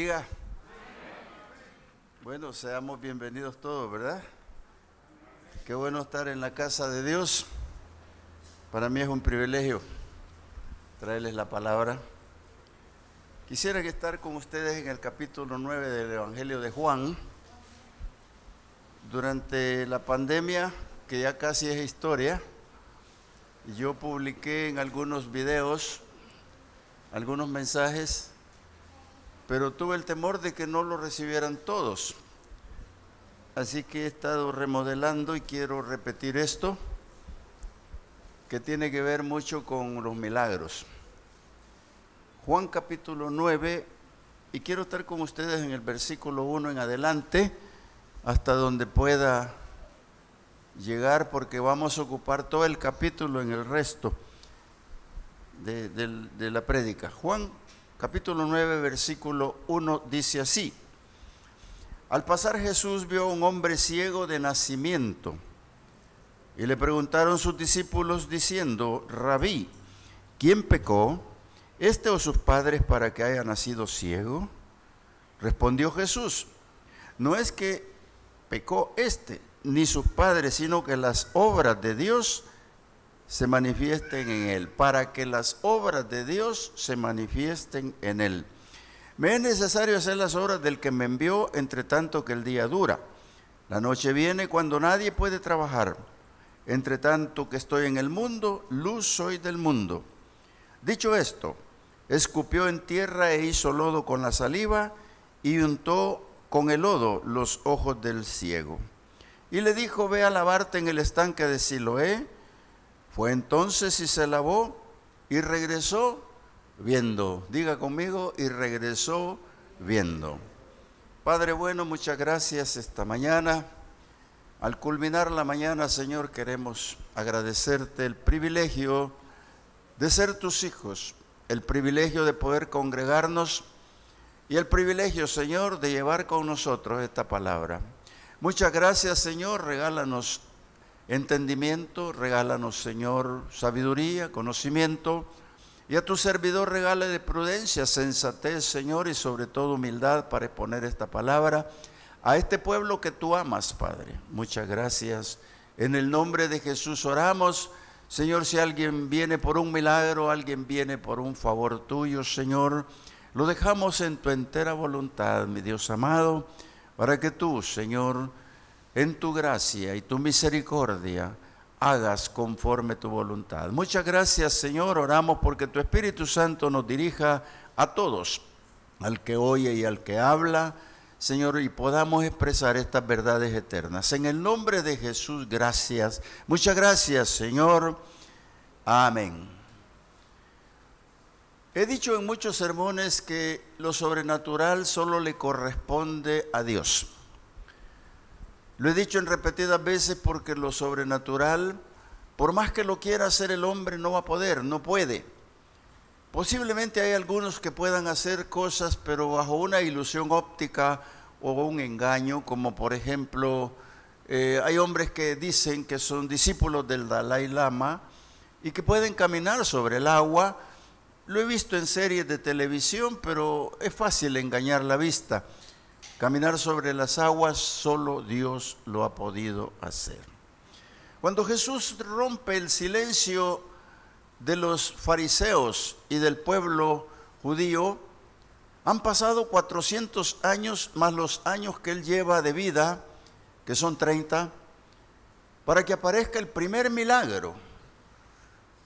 bendiga. Bueno, seamos bienvenidos todos, ¿verdad? Qué bueno estar en la casa de Dios. Para mí es un privilegio traerles la palabra. Quisiera estar con ustedes en el capítulo 9 del Evangelio de Juan. Durante la pandemia, que ya casi es historia, yo publiqué en algunos videos, algunos mensajes, pero tuve el temor de que no lo recibieran todos. Así que he estado remodelando y quiero repetir esto, que tiene que ver mucho con los milagros. Juan capítulo 9, y quiero estar con ustedes en el versículo 1 en adelante, hasta donde pueda llegar, porque vamos a ocupar todo el capítulo en el resto de la prédica. Juan capítulo 9, versículo 1 dice así: Al pasar Jesús vio a un hombre ciego de nacimiento, y le preguntaron sus discípulos diciendo: Rabí, ¿quién pecó, este o sus padres, para que haya nacido ciego? Respondió Jesús: No es que pecó este ni sus padres, sino que las obras de Dios se manifiesten en él, para que las obras de Dios se manifiesten en él. Me es necesario hacer las obras del que me envió, entre tanto que el día dura. La noche viene cuando nadie puede trabajar. Entre tanto que estoy en el mundo, luz soy del mundo. Dicho esto, escupió en tierra e hizo lodo con la saliva y untó con el lodo los ojos del ciego. Y le dijo: Ve a lavarte en el estanque de Siloé. Fue entonces y se lavó y regresó viendo. Diga conmigo: y regresó viendo. Padre bueno, muchas gracias esta mañana. Al culminar la mañana, Señor, queremos agradecerte el privilegio de ser tus hijos, el privilegio de poder congregarnos y el privilegio, Señor, de llevar con nosotros esta palabra. Muchas gracias, Señor. Regálanos entendimiento, regálanos, Señor, sabiduría, conocimiento, y a tu servidor regale de prudencia, sensatez, Señor, y sobre todo humildad para exponer esta palabra a este pueblo que tú amas, Padre. Muchas gracias. En el nombre de Jesús oramos. Señor, si alguien viene por un milagro, alguien viene por un favor tuyo, Señor, lo dejamos en tu entera voluntad, mi Dios amado, para que tú, Señor, en tu gracia y tu misericordia, hagas conforme tu voluntad. Muchas gracias, Señor. Oramos porque tu Espíritu Santo nos dirija a todos, al que oye y al que habla, Señor, y podamos expresar estas verdades eternas. En el nombre de Jesús, gracias. Muchas gracias, Señor. Amén. He dicho en muchos sermones que lo sobrenatural solo le corresponde a Dios. Lo he dicho en repetidas veces porque lo sobrenatural, por más que lo quiera hacer el hombre, no va a poder, no puede. Posiblemente hay algunos que puedan hacer cosas, pero bajo una ilusión óptica o un engaño, como por ejemplo, hay hombres que dicen que son discípulos del Dalai Lama y que pueden caminar sobre el agua. Lo he visto en series de televisión, pero es fácil engañar la vista. Caminar sobre las aguas, solo Dios lo ha podido hacer. Cuando Jesús rompe el silencio de los fariseos y del pueblo judío, han pasado 400 años más los años que él lleva de vida, que son 30, para que aparezca el primer milagro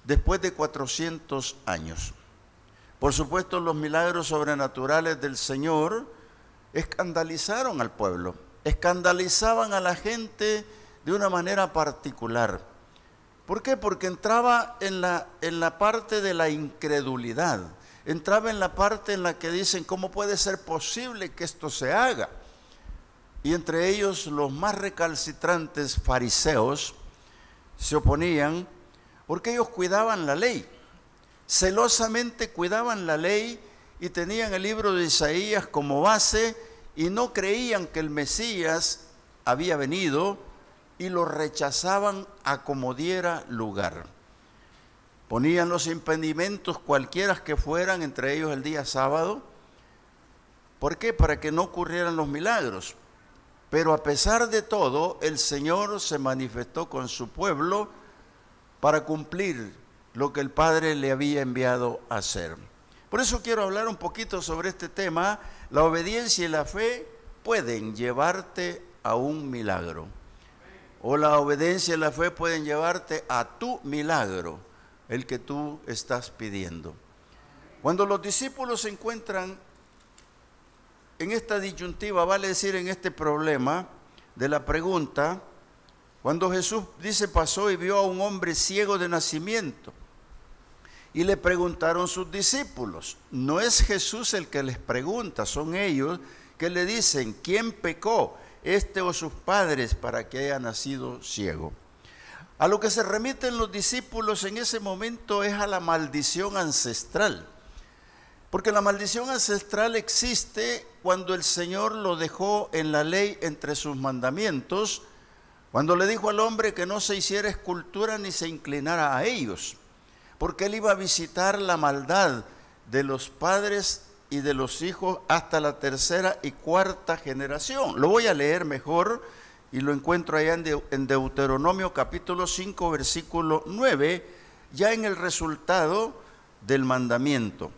después de 400 años. Por supuesto, los milagros sobrenaturales del Señor escandalizaron al pueblo, escandalizaban a la gente de una manera particular. ¿Por qué? Porque entraba en la parte de la incredulidad, entraba en la parte en la que dicen: ¿cómo puede ser posible que esto se haga? Y entre ellos los más recalcitrantes fariseos se oponían porque ellos cuidaban la ley, celosamente cuidaban la ley y tenían el libro de Isaías como base y no creían que el Mesías había venido y lo rechazaban a como diera lugar. Ponían los impedimentos cualquiera que fueran, entre ellos el día sábado, ¿Por qué? Para que no ocurrieran los milagros. Pero a pesar de todo, el Señor se manifestó con su pueblo para cumplir lo que el Padre le había enviado a hacer. Por eso quiero hablar un poquito sobre este tema. La obediencia y la fe pueden llevarte a un milagro. O la obediencia y la fe pueden llevarte a tu milagro, el que tú estás pidiendo. Cuando los discípulos se encuentran en esta disyuntiva, vale decir en este problema de la pregunta, cuando Jesús dice pasó y vio a un hombre ciego de nacimiento y le preguntaron sus discípulos, no es Jesús el que les pregunta, son ellos que le dicen, ¿quién pecó, este o sus padres, para que haya nacido ciego? A lo que se remiten los discípulos en ese momento es a la maldición ancestral. Porque la maldición ancestral existe cuando el Señor lo dejó en la ley entre sus mandamientos, cuando le dijo al hombre que no se hiciera escultura ni se inclinara a ellos, porque él iba a visitar la maldad de los padres y de los hijos hasta la tercera y cuarta generación. Lo voy a leer mejor y lo encuentro allá en Deuteronomio capítulo 5, versículo 9, ya en el resultado del mandamiento.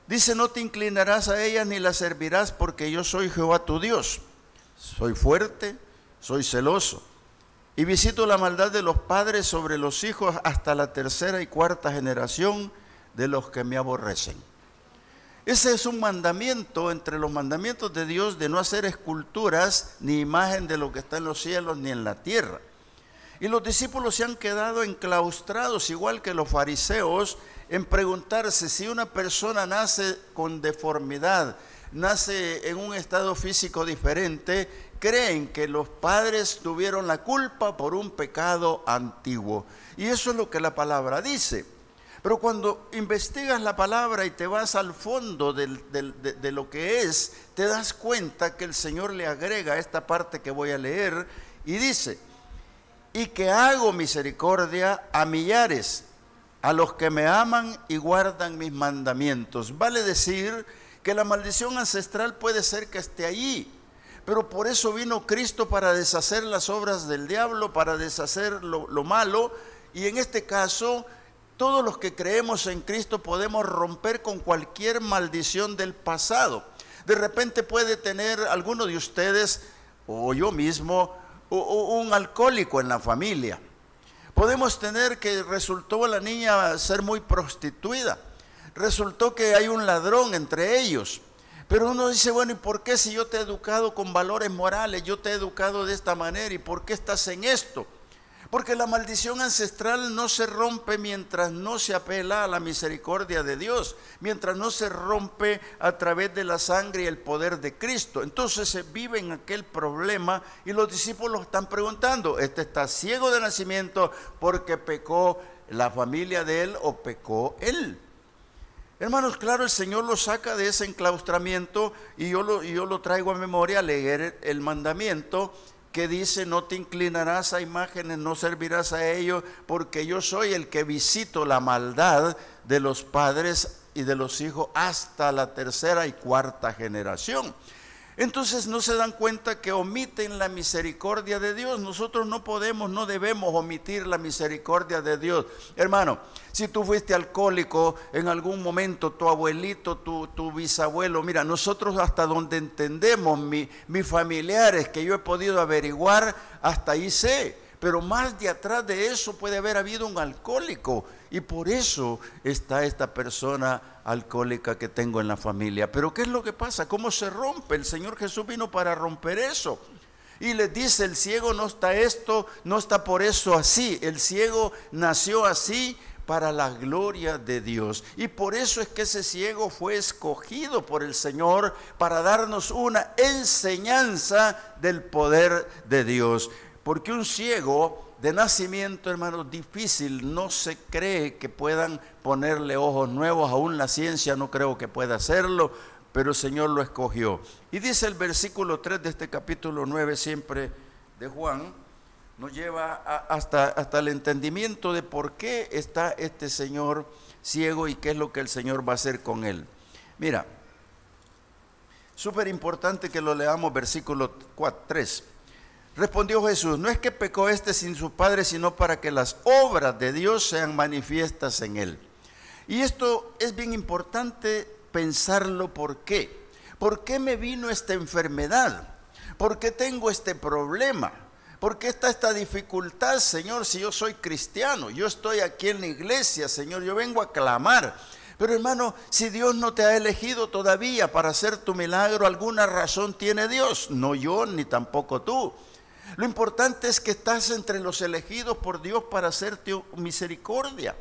Dice, no te inclinarás a ellas ni las servirás, porque yo soy Jehová tu Dios. Soy fuerte, soy celoso, y visito la maldad de los padres sobre los hijos hasta la tercera y cuarta generación de los que me aborrecen. Ese es un mandamiento entre los mandamientos de Dios, de no hacer esculturas ni imagen de lo que está en los cielos ni en la tierra. Y los discípulos se han quedado enclaustrados, igual que los fariseos, en preguntarse si una persona nace con deformidad, nace en un estado físico diferente, creen que los padres tuvieron la culpa por un pecado antiguo. Y eso es lo que la palabra dice. Pero cuando investigas la palabra y te vas al fondo de lo que es, te das cuenta que el Señor le agrega esta parte que voy a leer y dice, y que hago misericordia a millares, a los que me aman y guardan mis mandamientos. Vale decir que la maldición ancestral puede ser que esté allí, pero por eso vino Cristo, para deshacer las obras del diablo, para deshacer lo malo, y en este caso, todos los que creemos en Cristo podemos romper con cualquier maldición del pasado. De repente puede tener alguno de ustedes, o yo mismo, un alcohólico en la familia. Podemos tener que resultó la niña ser muy prostituida. Resultó que hay un ladrón entre ellos. Pero uno dice, bueno, ¿y por qué si yo te he educado con valores morales, yo te he educado de esta manera, y por qué estás en esto? Porque la maldición ancestral no se rompe mientras no se apela a la misericordia de Dios, mientras no se rompe a través de la sangre y el poder de Cristo. Entonces se vive en aquel problema y los discípulos están preguntando, ¿este está ciego de nacimiento porque pecó la familia de él o pecó él? Hermanos, claro, el Señor lo saca de ese enclaustramiento y yo lo traigo a memoria a leer el mandamiento que dice, no te inclinarás a imágenes, no servirás a ellos, porque yo soy el que visito la maldad de los padres y de los hijos hasta la tercera y cuarta generación. Entonces no se dan cuenta que omiten la misericordia de Dios. Nosotros no podemos, no debemos omitir la misericordia de Dios. Hermano, si tú fuiste alcohólico en algún momento, tu abuelito, tu bisabuelo, mira, nosotros hasta donde entendemos, mis familiares que yo he podido averiguar, hasta ahí sé. Pero más de atrás de eso puede haber habido un alcohólico. Y por eso está esta persona alcohólica que tengo en la familia. Pero ¿qué es lo que pasa? ¿Cómo se rompe? El Señor Jesús vino para romper eso. Y les dice, el ciego no está esto, no está por eso así. El ciego nació así para la gloria de Dios. Y por eso es que ese ciego fue escogido por el Señor para darnos una enseñanza del poder de Dios. Porque un ciego de nacimiento, hermano, difícil, no se cree que puedan ponerle ojos nuevos, aún la ciencia no creo que pueda hacerlo, pero el Señor lo escogió. Y dice el versículo 3 de este capítulo 9 siempre de Juan, nos lleva hasta el entendimiento de por qué está este señor ciego y qué es lo que el Señor va a hacer con él. Mira, Súper importante que lo leamos, versículo 3. Respondió Jesús: no es que pecó este sin su padre, sino para que las obras de Dios sean manifiestas en él. Y esto es bien importante pensarlo. ¿Por qué? ¿Por qué me vino esta enfermedad? ¿Por qué tengo este problema? ¿Por qué está esta dificultad, Señor, si yo soy cristiano? Yo estoy aquí en la iglesia, Señor, yo vengo a clamar. Pero hermano, si Dios no te ha elegido todavía para hacer tu milagro, alguna razón tiene Dios, no yo ni tampoco tú. Lo importante es que estás entre los elegidos por Dios para hacerte misericordia.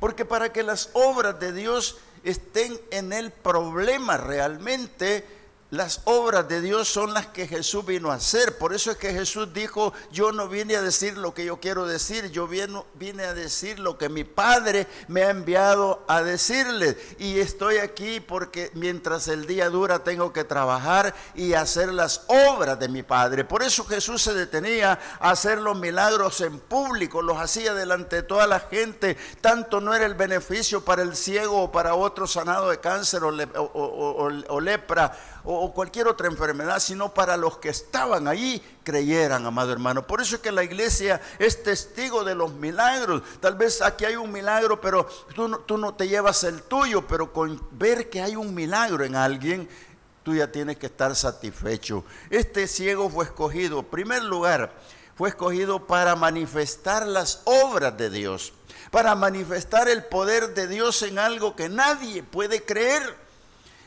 Porque para que las obras de Dios estén en el problema realmente, las obras de Dios son las que Jesús vino a hacer. Por eso es que Jesús dijo: yo no vine a decir lo que yo quiero decir, yo vine a decir lo que mi Padre me ha enviado a decirles. Y estoy aquí porque mientras el día dura tengo que trabajar y hacer las obras de mi Padre. Por eso Jesús se detenía a hacer los milagros en público, los hacía delante de toda la gente. Tanto no era el beneficio para el ciego o para otro sanado de cáncer o lepra o cualquier otra enfermedad, sino para los que estaban allí creyeran, amado hermano. Por eso es que la iglesia es testigo de los milagros. Tal vez aquí hay un milagro, pero tú no te llevas el tuyo, pero con ver que hay un milagro en alguien, tú ya tienes que estar satisfecho. Este ciego fue escogido, en primer lugar, fue escogido para manifestar las obras de Dios, para manifestar el poder de Dios en algo que nadie puede creer.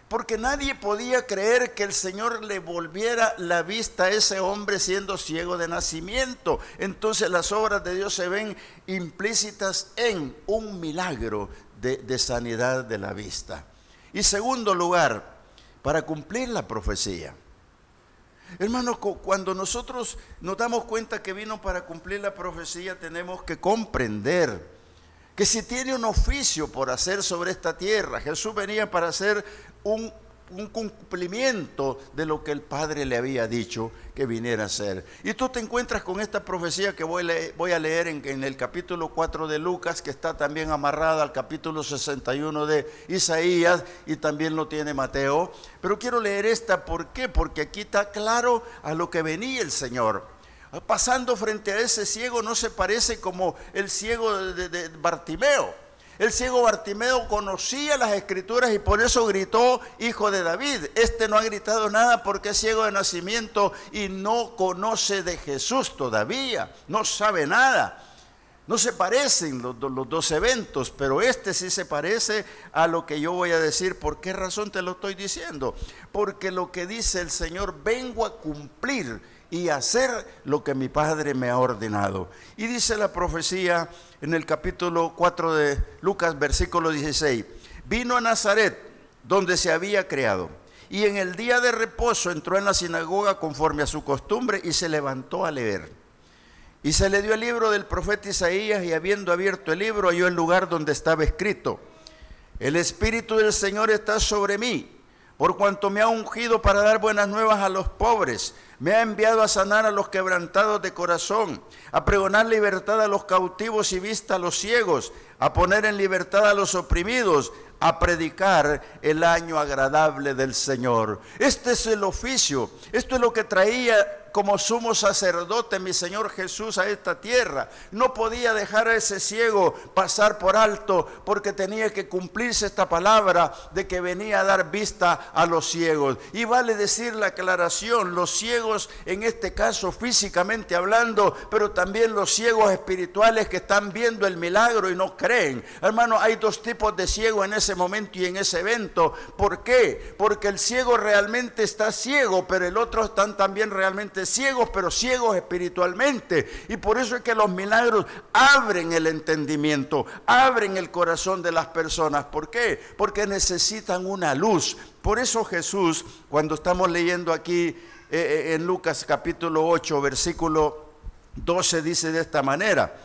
Porque nadie podía creer que el Señor le volviera la vista a ese hombre siendo ciego de nacimiento. Entonces las obras de Dios se ven implícitas en un milagro de sanidad de la vista. Y segundo lugar, para cumplir la profecía. Hermanos, cuando nosotros nos damos cuenta que vino para cumplir la profecía, tenemos que comprender que si tiene un oficio por hacer sobre esta tierra, Jesús venía para hacer un cumplimiento de lo que el Padre le había dicho que viniera a hacer. Y tú te encuentras con esta profecía que voy a leer en el capítulo 4 de Lucas, que está también amarrada al capítulo 61 de Isaías, y también lo tiene Mateo. Pero quiero leer esta, ¿por qué? Porque aquí está claro a lo que venía el Señor. Pasando frente a ese ciego, no se parece como el ciego de Bartimeo. El ciego Bartimeo conocía las escrituras y por eso gritó: hijo de David. Este no ha gritado nada porque es ciego de nacimiento y no conoce de Jesús todavía, no sabe nada. No se parecen los dos eventos, pero este sí se parece a lo que yo voy a decir. ¿Por qué razón te lo estoy diciendo? Porque lo que dice el Señor: vengo a cumplir y hacer lo que mi Padre me ha ordenado. Y dice la profecía en el capítulo 4 de Lucas, versículo 16: vino a Nazaret, donde se había criado, y en el día de reposo entró en la sinagoga conforme a su costumbre y se levantó a leer. Y se le dio el libro del profeta Isaías, y habiendo abierto el libro, halló el lugar donde estaba escrito: el Espíritu del Señor está sobre mí, por cuanto me ha ungido para dar buenas nuevas a los pobres. Me ha enviado a sanar a los quebrantados de corazón, a pregonar libertad a los cautivos y vista a los ciegos, a poner en libertad a los oprimidos, a predicar el año agradable del Señor. Este es el oficio, esto es lo que traía como sumo sacerdote mi Señor Jesús a esta tierra. No podía dejar a ese ciego pasar por alto, porque tenía que cumplirse esta palabra de que venía a dar vista a los ciegos. Y vale decir la aclaración: los ciegos en este caso físicamente hablando, pero también los ciegos espirituales que están viendo el milagro y no creen. Hermano, hay dos tipos de ciegos en ese momento y en ese evento. ¿Por qué? Porque el ciego realmente está ciego, pero el otro están también realmente ciegos, pero ciegos espiritualmente. Y por eso es que los milagros abren el entendimiento, abren el corazón de las personas. ¿Por qué? Porque necesitan una luz. Por eso Jesús, cuando estamos leyendo aquí en Lucas capítulo 8, versículo 12, dice de esta manera.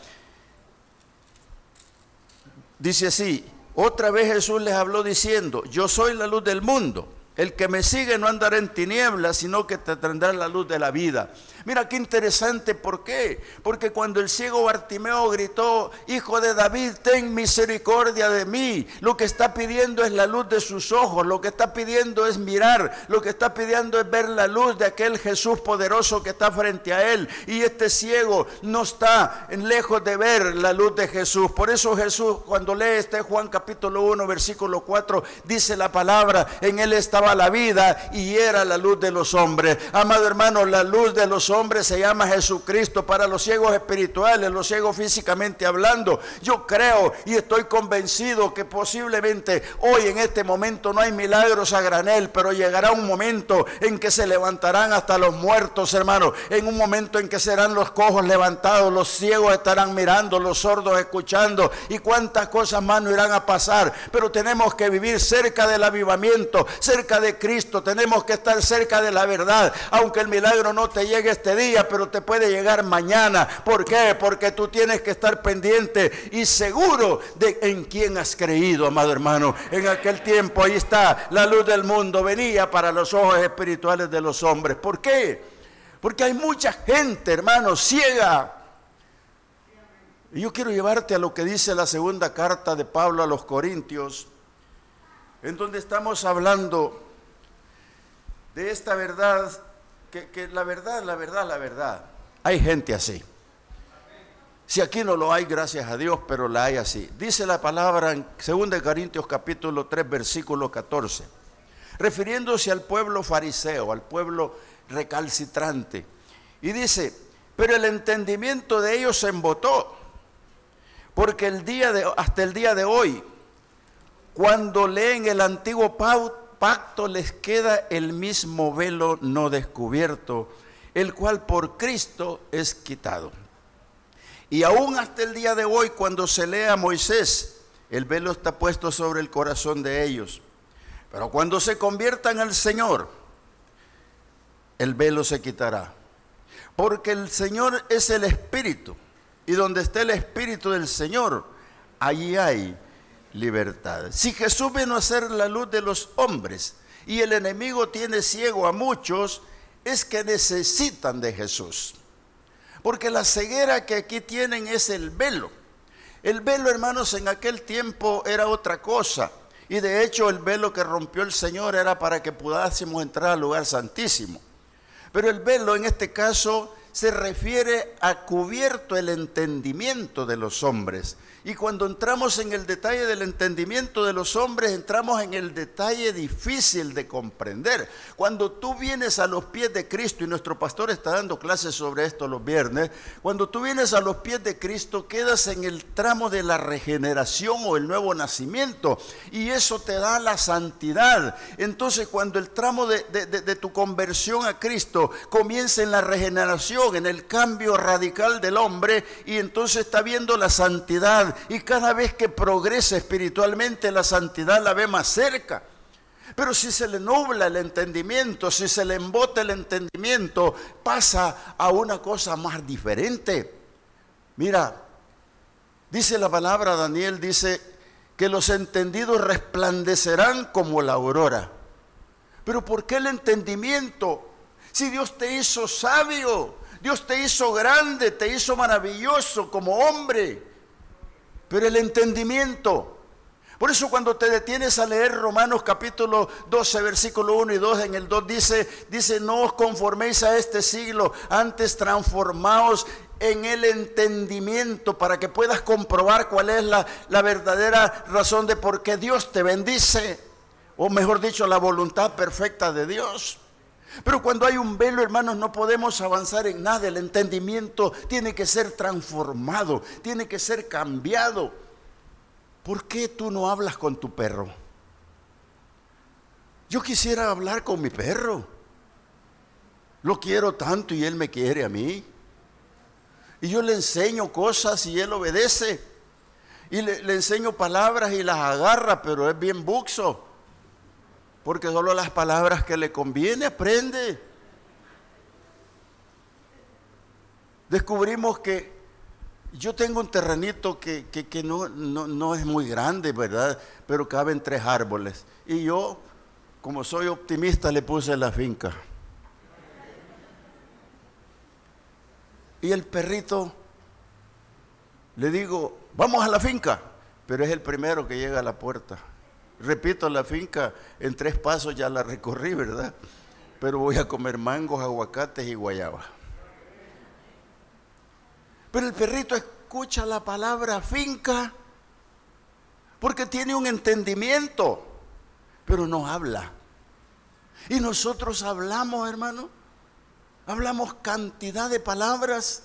Dice así: otra vez Jesús les habló diciendo: yo soy la luz del mundo. El que me sigue no andará en tinieblas, sino que te tendrá la luz de la vida. Mira qué interesante, ¿por qué? Porque cuando el ciego Bartimeo gritó, Hijo de David, ten misericordia de mí, lo que está pidiendo es la luz de sus ojos, lo que está pidiendo es mirar, lo que está pidiendo es ver la luz de aquel Jesús poderoso que está frente a él. Y este ciego no está lejos de ver la luz de Jesús. Por eso Jesús, cuando lee Juan capítulo 1, versículo 4, dice la palabra, en él estaba la vida y era la luz de los hombres. Amado hermano, la luz de los hombres se llama Jesucristo. Para los ciegos espirituales, los ciegos físicamente hablando, yo creo y estoy convencido que posiblemente hoy en este momento no hay milagros a granel, pero llegará un momento en que se levantarán hasta los muertos, hermano. En un momento en que serán los cojos levantados, los ciegos estarán mirando, los sordos escuchando, y cuántas cosas más no irán a pasar. Pero tenemos que vivir cerca del avivamiento, cerca de Cristo. Tenemos que estar cerca de la verdad, aunque el milagro no te llegue este día, pero te puede llegar mañana. ¿Por qué? Porque tú tienes que estar pendiente y seguro de en quién has creído, amado hermano. En aquel tiempo, ahí está, la luz del mundo venía para los ojos espirituales de los hombres. ¿Por qué? Porque hay mucha gente, hermano, ciega. Y yo quiero llevarte a lo que dice la segunda carta de Pablo a los Corintios, en donde estamos hablando de esta verdad, que la verdad, hay gente así. Si aquí no lo hay, gracias a Dios, pero la hay así. Dice la palabra en 2 Corintios capítulo 3, versículo 14, refiriéndose al pueblo fariseo, al pueblo recalcitrante, y dice, pero el entendimiento de ellos se embotó, porque hasta el día de hoy, cuando leen el antiguo pacto, les queda el mismo velo no descubierto, el cual por Cristo es quitado. Y aún hasta el día de hoy, cuando se lee a Moisés, el velo está puesto sobre el corazón de ellos. Pero cuando se conviertan al Señor, el velo se quitará. Porque el Señor es el Espíritu, y donde esté el Espíritu del Señor, allí hay libertad. Si Jesús vino a ser la luz de los hombres y el enemigo tiene ciego a muchos, es que necesitan de Jesús. Porque la ceguera que aquí tienen es el velo. El velo, hermanos, en aquel tiempo era otra cosa. Y de hecho el velo que rompió el Señor era para que pudiésemos entrar al lugar santísimo. Pero el velo en este caso se refiere a cubierto el entendimiento de los hombres. Y cuando entramos en el detalle del entendimiento de los hombres, entramos en el detalle difícil de comprender. Cuando tú vienes a los pies de Cristo, y nuestro pastor está dando clases sobre esto los viernes, cuando tú vienes a los pies de Cristo, quedas en el tramo de la regeneración o el nuevo nacimiento, y eso te da la santidad. Entonces, cuando el tramo de tu conversión a Cristo comienza en la regeneración, en el cambio radical del hombre, y entonces está viendo la santidad. Y cada vez que progresa espiritualmente, la santidad la ve más cerca. Pero si se le nubla el entendimiento, si se le embota el entendimiento, pasa a una cosa más diferente. Mira, dice la palabra, Daniel dice que los entendidos resplandecerán como la aurora. Pero ¿por qué el entendimiento? Si Dios te hizo sabio, Dios te hizo grande, te hizo maravilloso como hombre. Pero el entendimiento. Por eso cuando te detienes a leer Romanos capítulo 12, versículo 1 y 2, en el 2 dice, no os conforméis a este siglo, antes transformaos en el entendimiento para que puedas comprobar cuál es la verdadera razón de por qué Dios te bendice, o mejor dicho, la voluntad perfecta de Dios. Pero cuando hay un velo, hermanos, no podemos avanzar en nada. El entendimiento tiene que ser transformado, tiene que ser cambiado. ¿Por qué tú no hablas con tu perro? Yo quisiera hablar con mi perro. Lo quiero tanto y él me quiere a mí. Y yo le enseño cosas y él obedece. Y le enseño palabras y las agarra, pero es bien buxo. Porque solo las palabras que le conviene aprende. Descubrimos que yo tengo un terrenito que no es muy grande, ¿verdad? Pero caben 3 árboles. Y yo como soy optimista, le puse la finca. Y el perrito, le digo, vamos a la finca, pero es el primero que llega a la puerta. Repito, la finca en 3 pasos ya la recorrí, ¿verdad? Pero voy a comer mangos, aguacates y guayaba. Pero el perrito escucha la palabra finca porque tiene un entendimiento, pero no habla. Y nosotros hablamos, hermano, hablamos cantidad de palabras,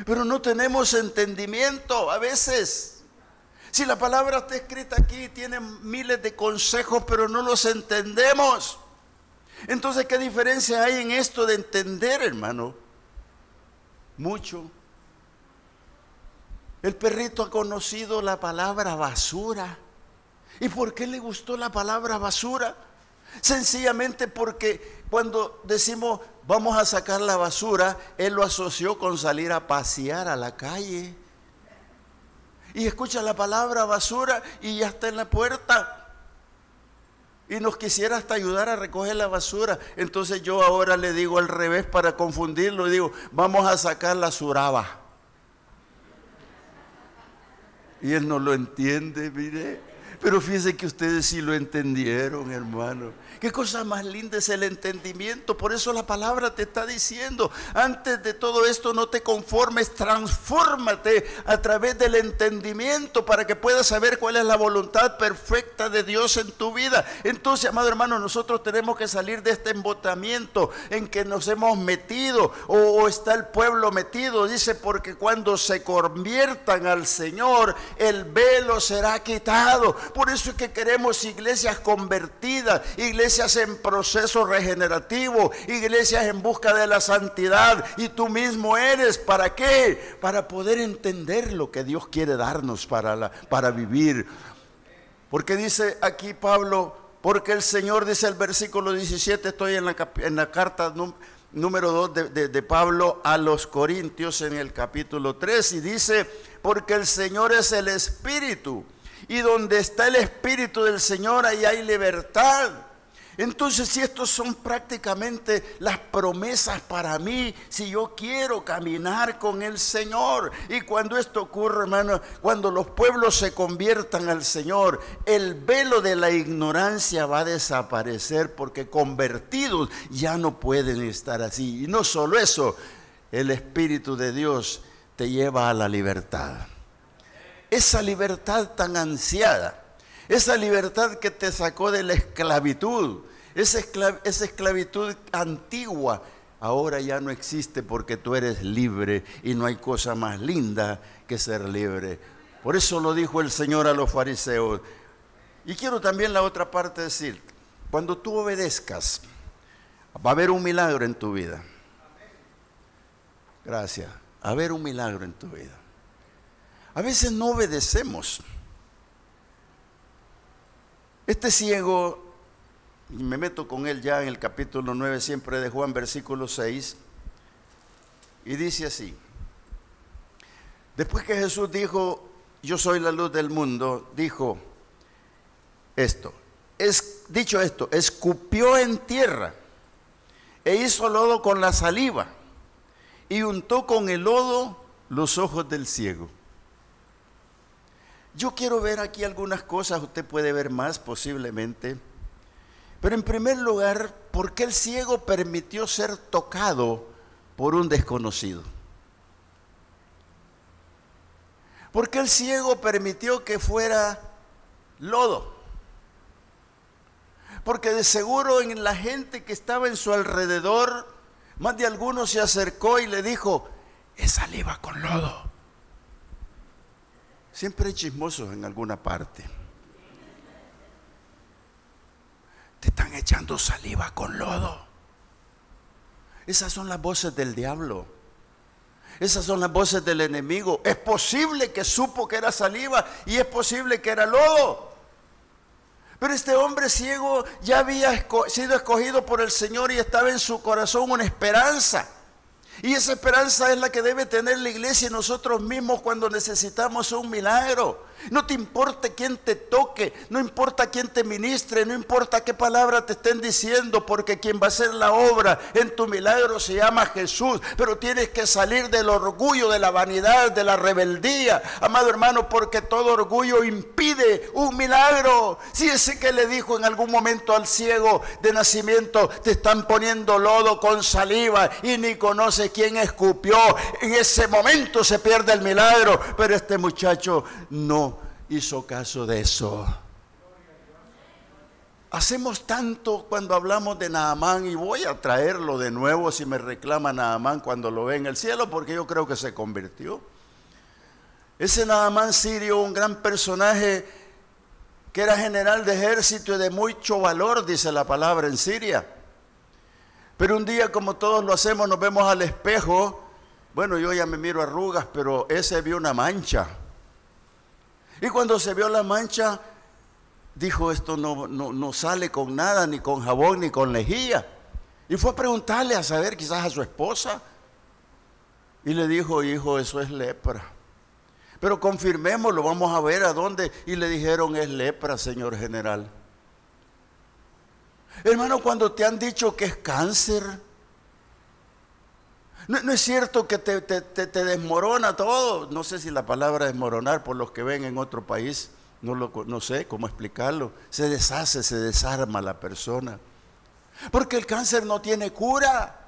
pero no tenemos entendimiento a veces. Si la palabra está escrita aquí, tiene miles de consejos, pero no los entendemos. Entonces, ¿qué diferencia hay en esto de entender, hermano? Mucho. El perrito ha conocido la palabra basura. ¿Y por qué le gustó la palabra basura? Sencillamente porque cuando decimos vamos a sacar la basura, él lo asoció con salir a pasear a la calle. Y escucha la palabra basura y ya está en la puerta. Y nos quisiera hasta ayudar a recoger la basura. Entonces yo ahora le digo al revés para confundirlo. Digo, vamos a sacar la suraba. Y él no lo entiende, mire. Pero fíjense que ustedes sí lo entendieron, hermano. Qué cosa más linda es el entendimiento. Por eso la palabra te está diciendo, antes de todo esto no te conformes, transfórmate a través del entendimiento para que puedas saber cuál es la voluntad perfecta de Dios en tu vida. Entonces, amado hermano, nosotros tenemos que salir de este embotamiento en que nos hemos metido o está el pueblo metido. Dice, porque cuando se conviertan al Señor, el velo será quitado. Por eso es que queremos iglesias convertidas, iglesias en proceso regenerativo, iglesias en busca de la santidad. Y tú mismo eres, ¿para qué? Para poder entender lo que Dios quiere darnos para vivir. Porque dice aquí Pablo, porque el Señor, dice el versículo 17, estoy en la carta número 2 de Pablo a los Corintios en el capítulo 3, y dice, porque el Señor es el Espíritu. Y donde está el Espíritu del Señor, ahí hay libertad. Entonces, si estos son prácticamente las promesas para mí, si yo quiero caminar con el Señor. Y cuando esto ocurre, hermano, cuando los pueblos se conviertan al Señor, el velo de la ignorancia va a desaparecer, porque convertidos ya no pueden estar así. Y no solo eso, el Espíritu de Dios te lleva a la libertad. Esa libertad tan ansiada, esa libertad que te sacó de la esclavitud, esa esclavitud antigua, ahora ya no existe porque tú eres libre y no hay cosa más linda que ser libre. Por eso lo dijo el Señor a los fariseos. Y quiero también la otra parte decir, cuando tú obedezcas, va a haber un milagro en tu vida. Gracias, va a haber un milagro en tu vida. A veces no obedecemos. Este ciego, y me meto con él ya en el capítulo 9 siempre de Juan, versículo 6, y dice así: después que Jesús dijo, yo soy la luz del mundo, dijo dicho esto, escupió en tierra e hizo lodo con la saliva y untó con el lodo los ojos del ciego. Yo quiero ver aquí algunas cosas, usted puede ver más posiblemente, pero en primer lugar, ¿por qué el ciego permitió ser tocado por un desconocido? ¿Por qué el ciego permitió que fuera lodo? Porque de seguro en la gente que estaba en su alrededor, más de alguno se acercó y le dijo, es saliva con lodo. Siempre hay chismosos en alguna parte. Te están echando saliva con lodo. Esas son las voces del diablo. Esas son las voces del enemigo. Es posible que supo que era saliva y es posible que era lodo. Pero este hombre ciego ya había sido escogido por el Señor y estaba en su corazón una esperanza. Y esa esperanza es la que debe tener la iglesia y nosotros mismos cuando necesitamos un milagro. No te importa quién te toque, no importa quién te ministre, no importa qué palabra te estén diciendo, porque quien va a hacer la obra en tu milagro se llama Jesús. Pero tienes que salir del orgullo, de la vanidad, de la rebeldía, amado hermano, porque todo orgullo impide un milagro. Si ese que le dijo en algún momento al ciego de nacimiento, te están poniendo lodo con saliva y ni conoce quién escupió, en ese momento se pierde el milagro. Pero este muchacho no hizo caso de eso. Hacemos tanto cuando hablamos de Naamán, y voy a traerlo de nuevo si me reclama Naamán cuando lo ve en el cielo, porque yo creo que se convirtió. Ese Naamán sirio, un gran personaje que era general de ejército y de mucho valor, dice la palabra, en Siria. Pero un día, como todos lo hacemos, nos vemos al espejo. Bueno, yo ya me miro arrugas, pero ese vio una mancha. Y cuando se vio la mancha, dijo, esto no sale con nada, ni con jabón, ni con lejía. Y fue a preguntarle, a saber, quizás a su esposa. Y le dijo, hijo, eso es lepra. Pero confirmémoslo, vamos a ver a dónde. Y le dijeron, es lepra, señor general. Hermano, cuando te han dicho que es cáncer, no es cierto que te desmorona todo. No sé si la palabra desmoronar, por los que ven en otro país, no sé cómo explicarlo. Se deshace, se desarma la persona. Porque el cáncer no tiene cura.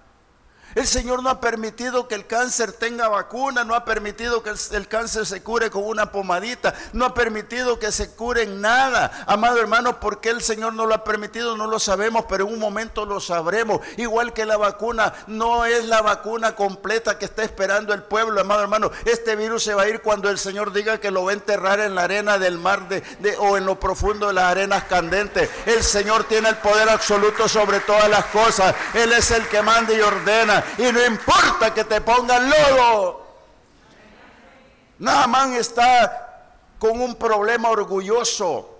El Señor no ha permitido que el cáncer tenga vacuna, no ha permitido que el cáncer se cure con una pomadita, no ha permitido que se cure en nada. Amado hermano, ¿por qué el Señor no lo ha permitido? No lo sabemos, pero en un momento lo sabremos. Igual que la vacuna, no es la vacuna completa que está esperando el pueblo, amado hermano. Este virus se va a ir cuando el Señor diga que lo va a enterrar en la arena del mar o en lo profundo de las arenas candentes. El Señor tiene el poder absoluto sobre todas las cosas. Él es el que manda y ordena. Y no importa que te pongan lodo. Naamán está con un problema orgulloso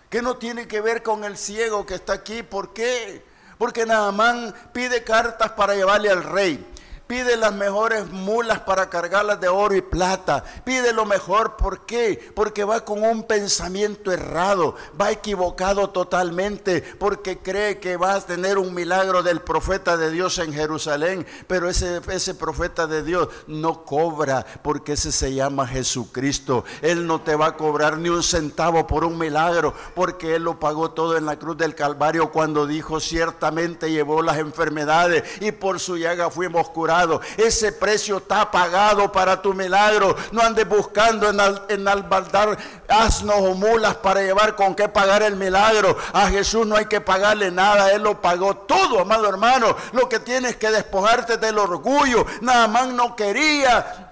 que no tiene que ver con el ciego que está aquí. ¿Por qué? Porque Naamán pide cartas para llevarle al rey. Pide las mejores mulas para cargarlas de oro y plata. Pide lo mejor. ¿Por qué? Porque va con un pensamiento errado. Va equivocado totalmente. Porque cree que va a tener un milagro del profeta de Dios en Jerusalén. Pero ese profeta de Dios no cobra, porque ese se llama Jesucristo. Él no te va a cobrar ni un centavo por un milagro, porque Él lo pagó todo en la cruz del Calvario cuando dijo, ciertamente llevó las enfermedades y por su llaga fuimos curados. Ese precio está pagado para tu milagro. No andes buscando en albardar asnos o mulas para llevar con qué pagar el milagro. A Jesús no hay que pagarle nada, Él lo pagó todo, amado hermano. Lo que tienes que despojarte del orgullo. Naamán no quería.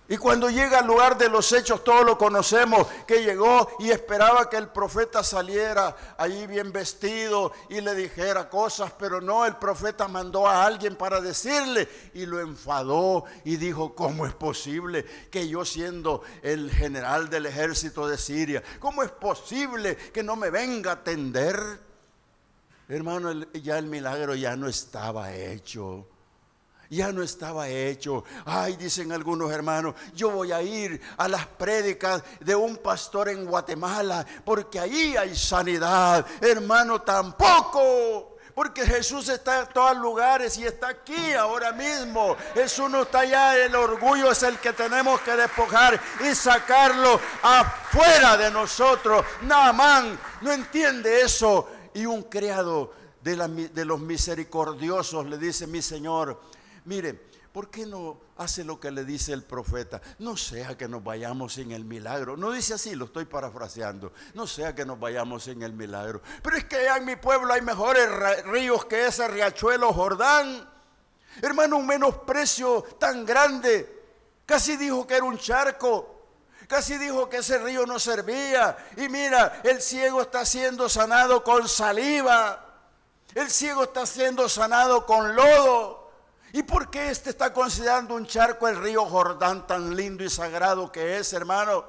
Y cuando llega al lugar de los hechos, todos lo conocemos, que llegó y esperaba que el profeta saliera allí bien vestido y le dijera cosas, pero no, el profeta mandó a alguien para decirle, y lo enfadó y dijo, ¿cómo es posible que yo, siendo el general del ejército de Siria, cómo es posible que no me venga a atender? Hermano, ya el milagro ya no estaba hecho. Ya no estaba hecho. Ay, dicen algunos hermanos, yo voy a ir a las prédicas de un pastor en Guatemala porque ahí hay sanidad. Hermano, tampoco. Porque Jesús está en todos lugares y está aquí ahora mismo. Jesús no está allá. El orgullo es el que tenemos que despojar y sacarlo afuera de nosotros. Naamán no entiende eso. Y un criado de los misericordiosos le dice, mi Señor, mire, ¿por qué no hace lo que le dice el profeta? No sea que nos vayamos sin el milagro. No dice así, lo estoy parafraseando. No sea que nos vayamos sin el milagro. Pero es que allá en mi pueblo hay mejores ríos que ese riachuelo Jordán. Hermano, un menosprecio tan grande. Casi dijo que era un charco. Casi dijo que ese río no servía. Y mira, el ciego está siendo sanado con saliva. El ciego está siendo sanado con lodo. ¿Y por qué está considerando un charco el río Jordán, tan lindo y sagrado que es, hermano?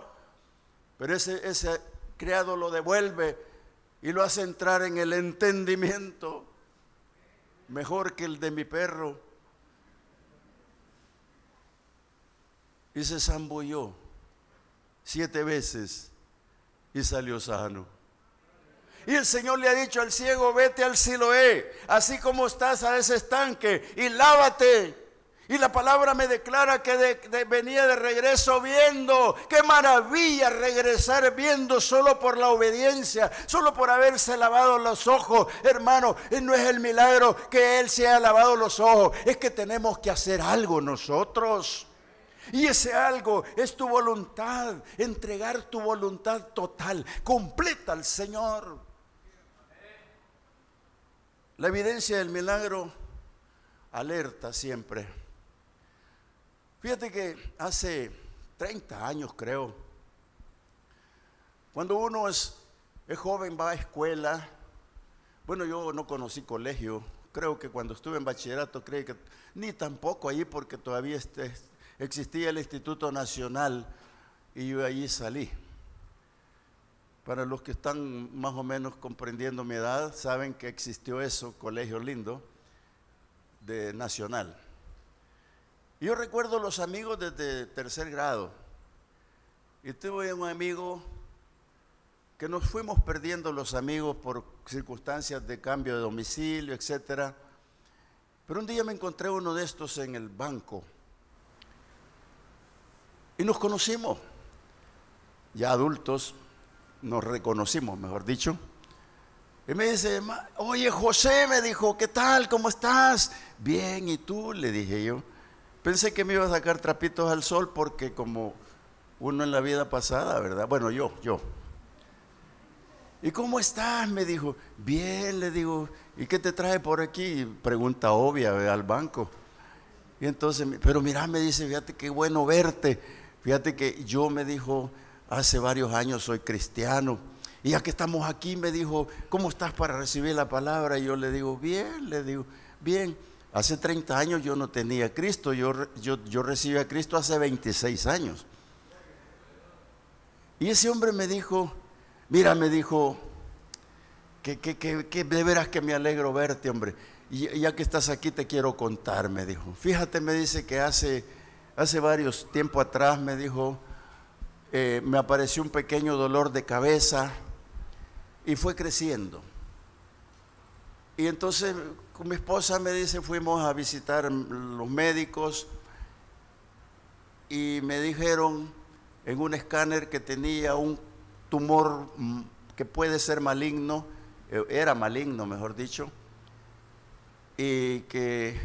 Pero ese criado lo devuelve y lo hace entrar en el entendimiento mejor que el de mi perro. Y se zambulló 7 veces y salió sano. Y el Señor le ha dicho al ciego: vete al Siloé, así como estás, a ese estanque, y lávate. Y la palabra me declara que venía de regreso viendo. ¡Qué maravilla regresar viendo solo por la obediencia! Solo por haberse lavado los ojos. Hermano, no es el milagro que Él se haya lavado los ojos, es que tenemos que hacer algo nosotros. Y ese algo es tu voluntad, entregar tu voluntad total, completa al Señor. La evidencia del milagro alerta siempre. Fíjate que hace 30 años, creo, cuando uno es joven, va a escuela. Bueno, yo no conocí colegio. Creo que cuando estuve en bachillerato, creo que ni tampoco allí, porque todavía existía el Instituto Nacional y yo allí salí. Para los que están más o menos comprendiendo mi edad, saben que existió eso, colegio lindo, de Nacional. Yo recuerdo los amigos desde 3er grado. Y tuve un amigo que nos fuimos perdiendo los amigos por circunstancias de cambio de domicilio, etc. Pero un día me encontré uno de estos en el banco. Y nos conocimos, ya adultos, nos reconocimos, mejor dicho. Y me dice: oye, José, me dijo, ¿qué tal? ¿Cómo estás? Bien, ¿y tú? Le dije yo. Pensé que me iba a sacar trapitos al sol, porque como uno en la vida pasada, ¿verdad? Bueno, yo. ¿Y cómo estás? Me dijo. Bien, le digo. ¿Y qué te trae por aquí? Pregunta obvia, ¿verdad? Al banco. Y entonces, pero mira, me dice, fíjate qué bueno verte. Fíjate que yo, me dijo, hace varios años soy cristiano. Y ya que estamos aquí, me dijo, ¿cómo estás para recibir la palabra? Y yo le digo, bien. Hace 30 años yo no tenía a Cristo, yo recibí a Cristo hace 26 años. Y ese hombre me dijo, mira, me dijo, que de veras que me alegro verte, hombre. Y ya que estás aquí te quiero contar, me dijo. Fíjate, me dice que hace varios tiempo atrás, me dijo, me apareció un pequeño dolor de cabeza y fue creciendo. Y entonces con mi esposa, me dice, fuimos a visitar los médicos y me dijeron en un escáner que tenía un tumor que puede ser maligno, era maligno, mejor dicho, y que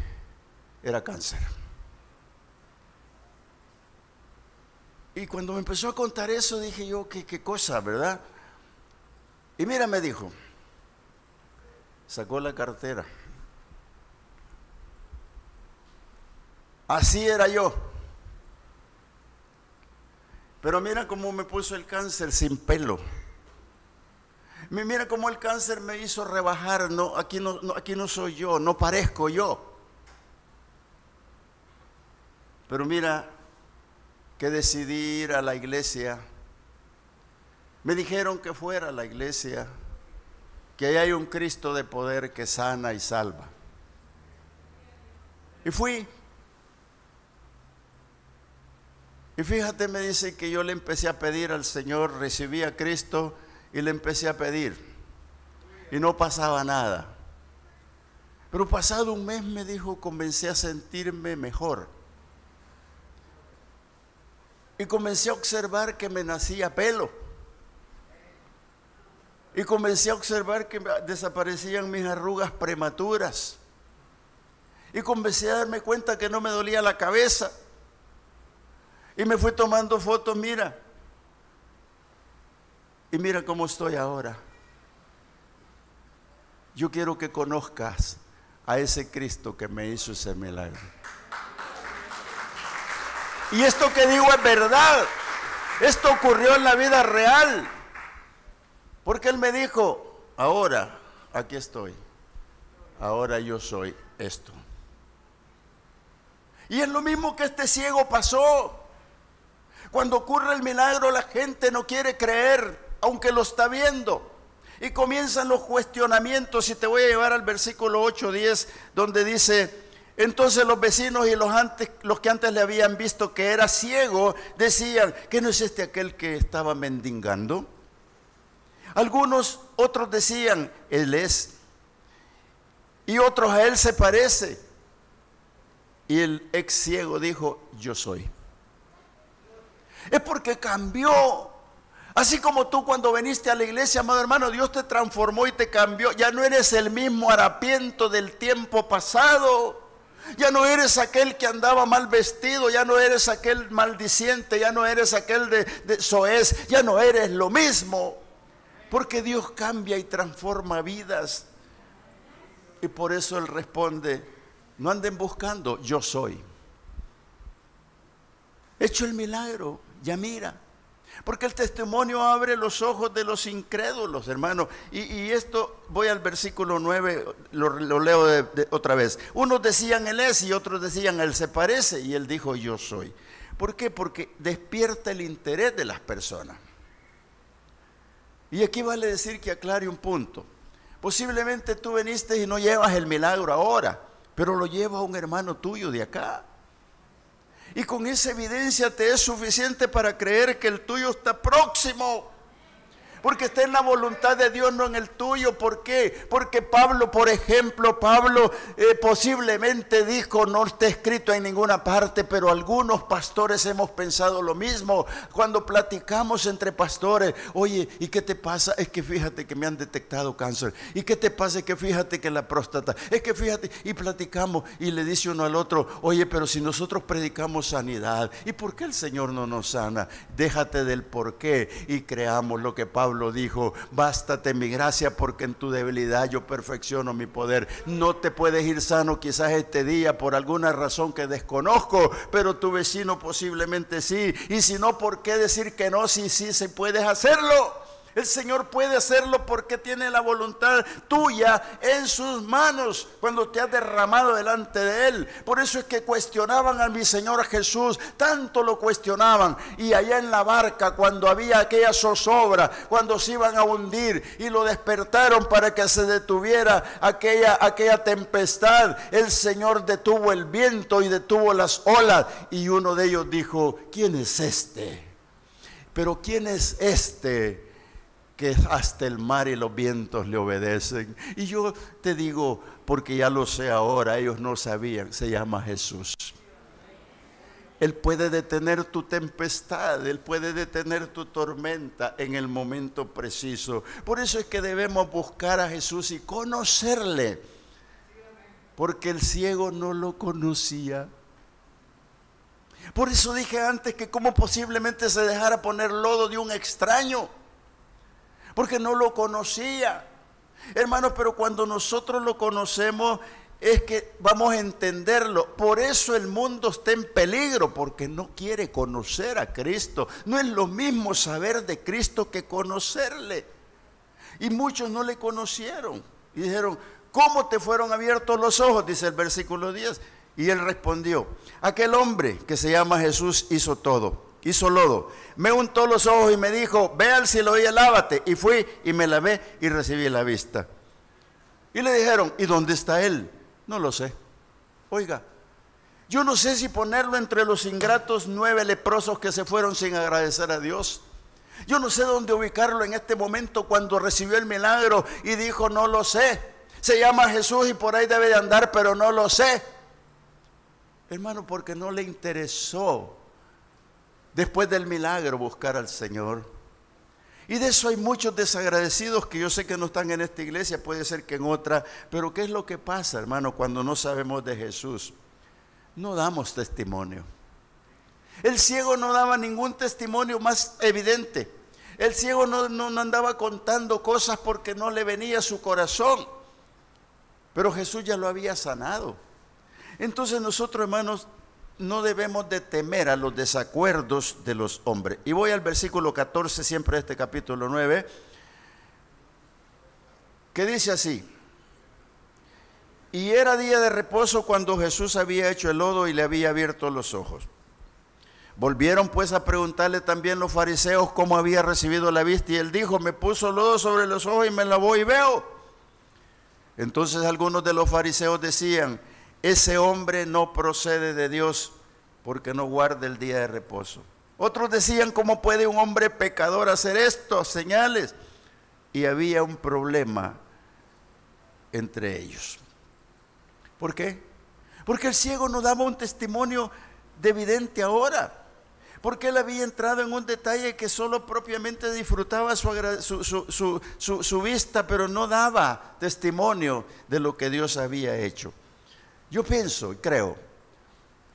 era cáncer. Y cuando me empezó a contar eso, dije yo, qué cosa, ¿verdad? Y mira, me dijo, sacó la cartera. Así era yo. Pero mira cómo me puso el cáncer sin pelo. Mira cómo el cáncer me hizo rebajar. No, aquí no soy yo, no parezco yo. Pero mira que decidí ir a la iglesia. Me dijeron que fuera a la iglesia, que ahí hay un Cristo de poder que sana y salva. Y fui. Y fíjate, me dice que yo le empecé a pedir al Señor, recibí a Cristo y le empecé a pedir. Y no pasaba nada. Pero pasado un mes, me dijo, comencé a sentirme mejor. Y comencé a observar que me nacía pelo. Y comencé a observar que desaparecían mis arrugas prematuras. Y comencé a darme cuenta que no me dolía la cabeza. Y me fui tomando fotos, mira. Y mira cómo estoy ahora. Yo quiero que conozcas a ese Cristo que me hizo ese milagro. Y esto que digo es verdad. Esto ocurrió en la vida real. Porque Él me dijo, ahora, aquí estoy. Ahora yo soy esto. Y es lo mismo que este ciego pasó. Cuando ocurre el milagro, la gente no quiere creer, aunque lo está viendo. Y comienzan los cuestionamientos, y te voy a llevar al versículo 8-10, donde dice, Entonces los vecinos y los que antes le habían visto que era ciego, decían, ¿que no es este aquel que estaba mendigando? Otros decían, él es. Y otros, a él se parece. Y el ex ciego dijo, yo soy. Es porque cambió. Así como tú cuando viniste a la iglesia, amado hermano, Dios te transformó y te cambió. Ya no eres el mismo harapiento del tiempo pasado. Ya no eres aquel que andaba mal vestido. Ya no eres aquel maldiciente. Ya no eres aquel de soez. Ya no eres lo mismo. Porque Dios cambia y transforma vidas. Y por eso Él responde, no anden buscando, yo soy. He hecho el milagro, ya mira. Porque el testimonio abre los ojos de los incrédulos, hermano. Y esto, voy al versículo 9, lo leo otra vez. Unos decían él es y otros decían él se parece. Y él dijo yo soy. ¿Por qué? Porque despierta el interés de las personas. Y aquí vale decir que aclare un punto. Posiblemente tú viniste y no llevas el milagro ahora, pero lo lleva un hermano tuyo de acá. Y con esa evidencia te es suficiente para creer que el tuyo está próximo. Porque está en la voluntad de Dios, no en el tuyo. ¿Por qué? Porque Pablo, por ejemplo, posiblemente dijo, no está escrito en ninguna parte, pero algunos pastores hemos pensado lo mismo. Cuando platicamos entre pastores, oye, ¿y qué te pasa? Es que fíjate que me han detectado cáncer. ¿Y qué te pasa? Es que fíjate que la próstata. Es que fíjate, y platicamos y le dice uno al otro, oye, pero si nosotros predicamos sanidad, ¿y por qué el Señor no nos sana? Déjate del por qué y creamos lo que Pablo dijo, bástate mi gracia porque en tu debilidad yo perfecciono mi poder. No te puedes ir sano quizás este día por alguna razón que desconozco, pero tu vecino posiblemente sí. Y si no, ¿por qué decir que no? Si sí se puedes hacerlo. El Señor puede hacerlo porque tiene la voluntad tuya en sus manos cuando te has derramado delante de Él. Por eso es que cuestionaban a mi Señor Jesús, tanto lo cuestionaban. Y allá en la barca, cuando había aquella zozobra, cuando se iban a hundir y lo despertaron para que se detuviera aquella tempestad, el Señor detuvo el viento y detuvo las olas. Y uno de ellos dijo, ¿quién es este? Pero ¿quién es este que hasta el mar y los vientos le obedecen? Y yo te digo, porque ya lo sé ahora, ellos no sabían, se llama Jesús. Él puede detener tu tempestad, Él puede detener tu tormenta en el momento preciso. Por eso es que debemos buscar a Jesús y conocerle, porque el ciego no lo conocía. Por eso dije antes que cómo posiblemente se dejara poner lodo de un extraño, porque no lo conocía. Hermanos, pero cuando nosotros lo conocemos es que vamos a entenderlo. Por eso el mundo está en peligro, porque no quiere conocer a Cristo. No es lo mismo saber de Cristo que conocerle. Y muchos no le conocieron. Y dijeron, ¿cómo te fueron abiertos los ojos? Dice el versículo 10. Y él respondió, aquel hombre que se llama Jesús hizo todo. Hizo lodo, me untó los ojos y me dijo, ve al Siloé y lávate. Y fui y me lavé y recibí la vista. Y le dijeron, ¿y dónde está él? No lo sé. Oiga, yo no sé si ponerlo entre los ingratos 9 leprosos que se fueron sin agradecer a Dios. Yo no sé dónde ubicarlo en este momento cuando recibió el milagro y dijo, no lo sé. Se llama Jesús y por ahí debe de andar, pero no lo sé. Hermano, porque no le interesó después del milagro buscar al Señor. Y de eso hay muchos desagradecidos que yo sé que no están en esta iglesia, puede ser que en otra, pero ¿qué es lo que pasa, hermano, cuando no sabemos de Jesús? No damos testimonio. El ciego no daba ningún testimonio más evidente. El ciego no andaba contando cosas porque no le venía a su corazón, pero Jesús ya lo había sanado. Entonces nosotros, hermanos, no debemos de temer a los desacuerdos de los hombres. Y voy al versículo 14, siempre de este capítulo 9, que dice así: y era día de reposo cuando Jesús había hecho el lodo y le había abierto los ojos. Volvieron pues a preguntarle también los fariseos cómo había recibido la vista, y él dijo, me puso lodo sobre los ojos y me lavó y veo. Entonces algunos de los fariseos decían, ese hombre no procede de Dios porque no guarda el día de reposo. Otros decían, ¿cómo puede un hombre pecador hacer esto? Señales. Y había un problema entre ellos. ¿Por qué? Porque el ciego no daba un testimonio de evidente ahora. Porque él había entrado en un detalle que solo propiamente disfrutaba su vista, pero no daba testimonio de lo que Dios había hecho. Yo pienso y creo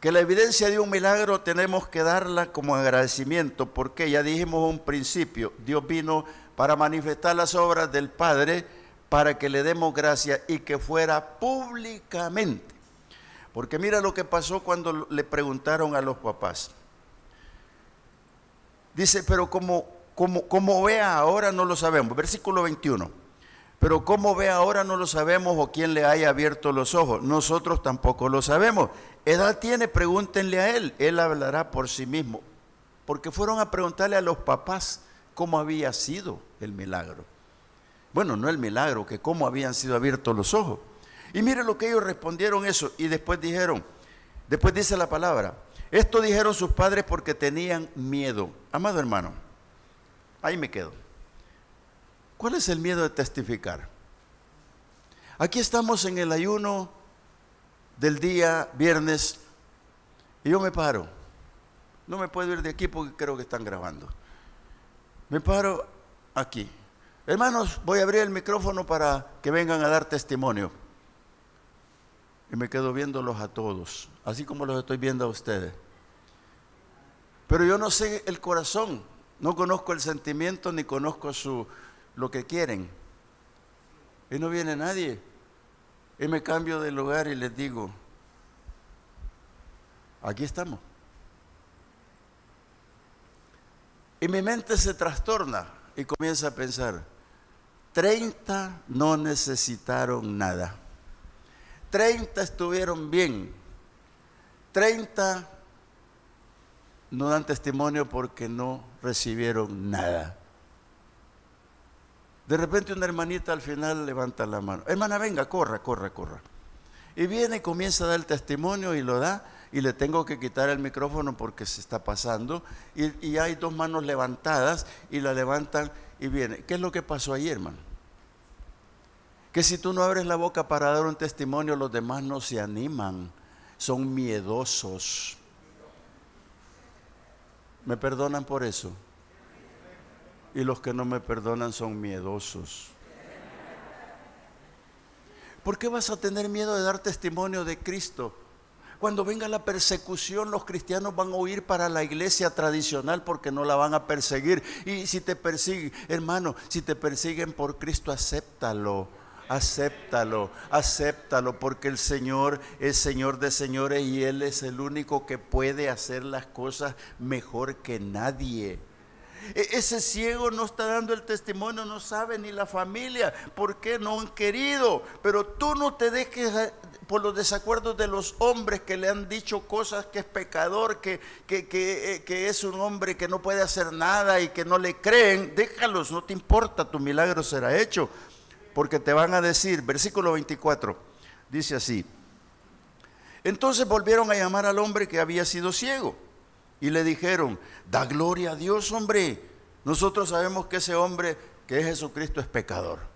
que la evidencia de un milagro tenemos que darla como agradecimiento, porque ya dijimos un principio, Dios vino para manifestar las obras del Padre, para que le demos gracias y que fuera públicamente. Porque mira lo que pasó cuando le preguntaron a los papás. Dice, pero como vea ahora no lo sabemos. Versículo 21. Pero cómo ve ahora no lo sabemos, o quién le haya abierto los ojos. Nosotros tampoco lo sabemos. ¿Edad tiene? Pregúntenle a él. Él hablará por sí mismo. Porque fueron a preguntarle a los papás cómo había sido el milagro. Bueno, no el milagro, que cómo habían sido abiertos los ojos. Y mire lo que ellos respondieron eso. Y después dijeron, después dice la palabra, esto dijeron sus padres porque tenían miedo. Amado hermano, ahí me quedo. ¿Cuál es el miedo de testificar? Aquí estamos en el ayuno del día viernes y yo me paro. No me puedo ir de aquí porque creo que están grabando. Me paro aquí. Hermanos, voy a abrir el micrófono para que vengan a dar testimonio. Y me quedo viéndolos a todos, así como los estoy viendo a ustedes. Pero yo no sé el corazón, no conozco el sentimiento, ni conozco lo que quieren. Y no viene nadie. Y me cambio de lugar y les digo, aquí estamos. Y mi mente se trastorna y comienza a pensar, 30 no necesitaron nada. 30 estuvieron bien. 30 no dan testimonio porque no recibieron nada. De repente una hermanita al final levanta la mano. Hermana, venga, corra. Y viene y comienza a dar el testimonio y lo da. Y le tengo que quitar el micrófono porque se está pasando. Y hay dos manos levantadas y la levantan y viene. ¿Qué es lo que pasó ahí, hermano? Que si tú no abres la boca para dar un testimonio, los demás no se animan. Son miedosos. ¿Me perdonan por eso? Y los que no me perdonan son miedosos. ¿Por qué vas a tener miedo de dar testimonio de Cristo? Cuando venga la persecución, los cristianos van a huir para la iglesia tradicional porque no la van a perseguir. Y si te persiguen, hermano, si te persiguen por Cristo, acéptalo, porque el Señor es Señor de señores y Él es el único que puede hacer las cosas mejor que nadie. Ese ciego no está dando el testimonio, no sabe ni la familia, ¿por qué no han querido? Pero tú no te dejes por los desacuerdos de los hombres que le han dicho cosas, que es pecador, que es un hombre que no puede hacer nada y que no le creen. Déjalos, no te importa, tu milagro será hecho. Porque te van a decir, versículo 24, dice así: entonces volvieron a llamar al hombre que había sido ciego y le dijeron, da gloria a Dios, hombre, nosotros sabemos que ese hombre que es Jesucristo es pecador.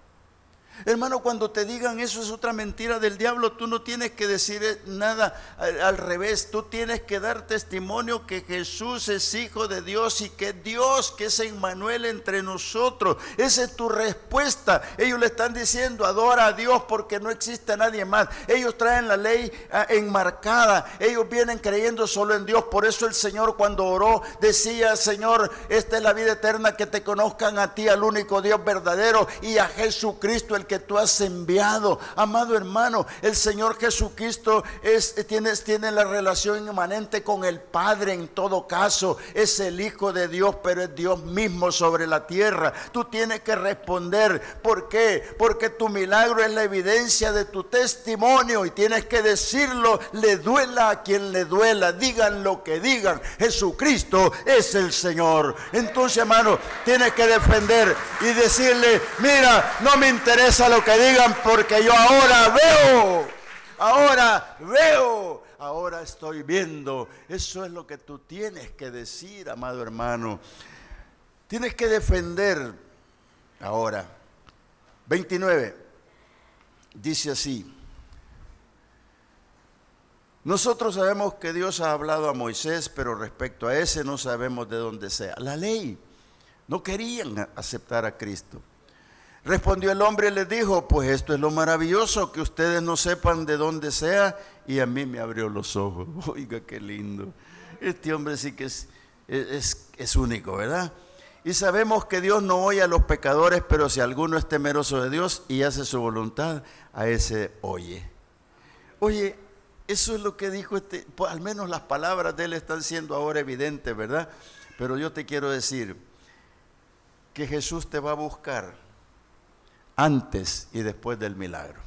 Hermano, cuando te digan eso es otra mentira del diablo. Tú no tienes que decir nada al revés. Tú tienes que dar testimonio que Jesús es Hijo de Dios y que Dios, que es Emmanuel entre nosotros. Esa es tu respuesta. Ellos le están diciendo, adora a Dios porque no existe nadie más. Ellos traen la ley enmarcada. Ellos vienen creyendo solo en Dios. Por eso el Señor, cuando oró, decía, Señor, esta es la vida eterna, que te conozcan a ti, al único Dios verdadero, y a Jesucristo, el que tú has enviado. Amado hermano, el Señor Jesucristo tiene la relación inmanente con el Padre. En todo caso es el Hijo de Dios, pero es Dios mismo sobre la tierra. Tú tienes que responder. ¿Por qué? Porque tu milagro es la evidencia de tu testimonio y tienes que decirlo, le duela a quien le duela, digan lo que digan, Jesucristo es el Señor. Entonces, hermano, tienes que defender y decirle, mira, no me interesa lo que digan porque yo ahora veo ahora veo, ahora estoy viendo. Eso es lo que tú tienes que decir, amado hermano. Tienes que defender. Ahora, 29, dice así. Nosotros sabemos que Dios ha hablado a Moisés, pero respecto a ese no sabemos de dónde sea. La ley. No querían aceptar a Cristo. Respondió el hombre y les dijo, pues esto es lo maravilloso, que ustedes no sepan de dónde sea, y a mí me abrió los ojos. Oiga, qué lindo. Este hombre sí que es único, ¿verdad? Y sabemos que Dios no oye a los pecadores, pero si alguno es temeroso de Dios y hace su voluntad, a ese oye. Oye, eso es lo que dijo pues al menos las palabras de él están siendo ahora evidentes, ¿verdad? Pero yo te quiero decir que Jesús te va a buscar antes y después del milagro.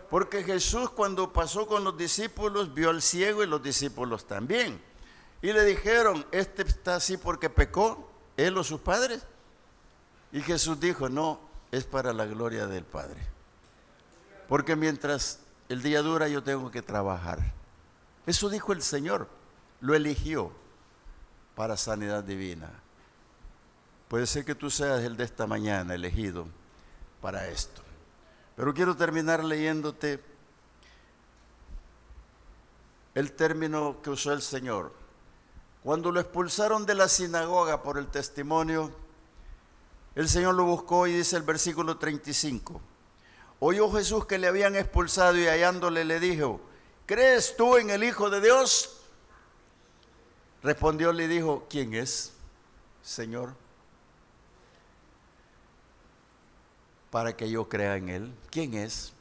Porque Jesús, cuando pasó con los discípulos, vio al ciego y los discípulos también. Y le dijeron, este está así porque pecó, él o sus padres. Y Jesús dijo, no, es para la gloria del Padre. Porque mientras el día dura, yo tengo que trabajar. Eso dijo el Señor, lo eligió para sanidad divina. Puede ser que tú seas el de esta mañana elegido para esto. Pero quiero terminar leyéndote el término que usó el Señor. Cuando lo expulsaron de la sinagoga por el testimonio, el Señor lo buscó y dice el versículo 35. Oyó Jesús que le habían expulsado y hallándole le dijo, ¿crees tú en el Hijo de Dios? Respondió, le dijo, ¿quién es, Señor? Para que yo crea en Él. ¿Quién es?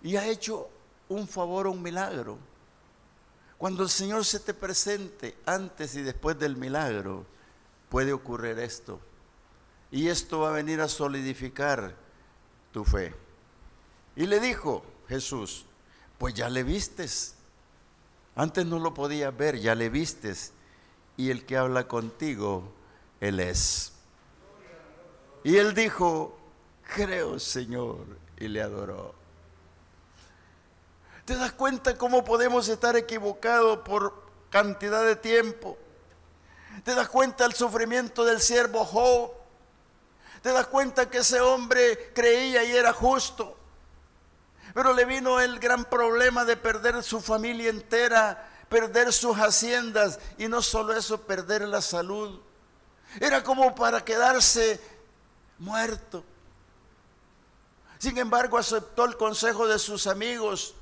Y ha hecho un favor o un milagro. Cuando el Señor se te presente antes y después del milagro, puede ocurrir esto. Y esto va a venir a solidificar tu fe. Y le dijo Jesús, pues ya le vistes. Antes no lo podías ver, ya le vistes. Y el que habla contigo, Él es. Y él dijo, creo, Señor, y le adoró. ¿Te das cuenta cómo podemos estar equivocados por cantidad de tiempo? ¿Te das cuenta el sufrimiento del siervo Job? ¿Te das cuenta que ese hombre creía y era justo? Pero le vino el gran problema de perder su familia entera, perder sus haciendas y no solo eso, perder la salud. Era como para quedarse muerto. Sin embargo, aceptó el consejo de sus amigos,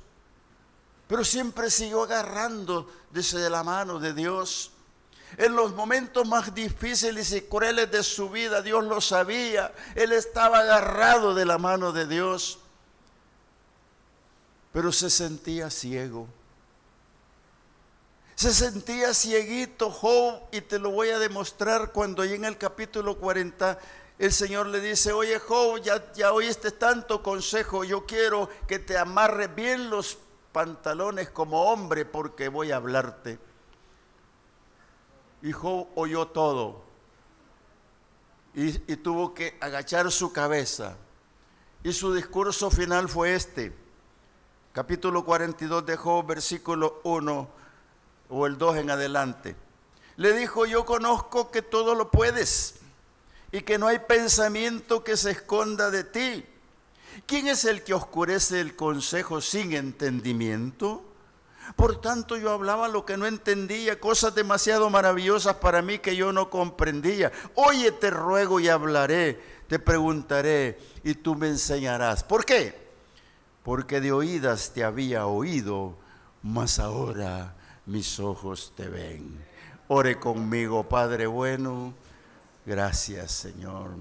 pero siempre siguió agarrando de la mano de Dios. En los momentos más difíciles y crueles de su vida, Dios lo sabía. Él estaba agarrado de la mano de Dios, pero se sentía ciego. Se sentía cieguito Job, y te lo voy a demostrar cuando ahí en el capítulo 40 el Señor le dice, oye Job, ya oíste tanto consejo, yo quiero que te amarres bien los pantalones como hombre porque voy a hablarte. Y Job oyó todo y tuvo que agachar su cabeza. Y su discurso final fue este, capítulo 42 de Job, versículo 1 o el 2 en adelante. Le dijo, yo conozco que todo lo puedes y que no hay pensamiento que se esconda de ti. ¿Quién es el que oscurece el consejo sin entendimiento? Por tanto, yo hablaba lo que no entendía, cosas demasiado maravillosas para mí que yo no comprendía. Oye, te ruego y hablaré, te preguntaré y tú me enseñarás. ¿Por qué? Porque de oídas te había oído, mas ahora mis ojos te ven. Ore conmigo, Padre bueno. Gracias, Señor.